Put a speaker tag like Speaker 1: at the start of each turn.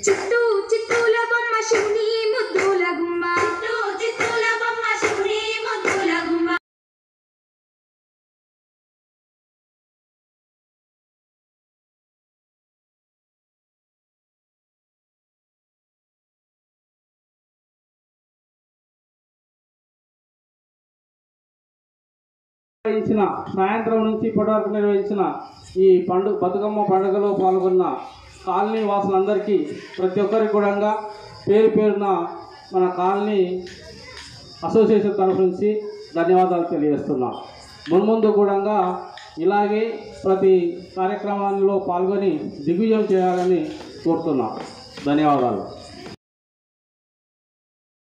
Speaker 1: చిత్తూ చిత్తూల బొమ్మ శివుని ముద్దుల గుమ్మ చిత్తూల బొమ్మ శివుని ముద్దుల గుమ్మ
Speaker 2: సాయంత్రం నుంచి ఇప్పటి వరకు నిర్వహించిన ఈ బతుకమ్మ పండుగలో పాల్గొన్న కాలనీ వాసులందరికీ ప్రతి ఒక్కరికి కూడా పేరు పేరున మన కాలనీ అసోసియేషన్ తరఫు నుంచి ధన్యవాదాలు తెలియజేస్తున్నాం. మున్ముందు కూడా ఇలాగే ప్రతి కార్యక్రమాల్లో పాల్గొని దిగ్విజయం చేయాలని కోరుతున్నాం. ధన్యవాదాలు.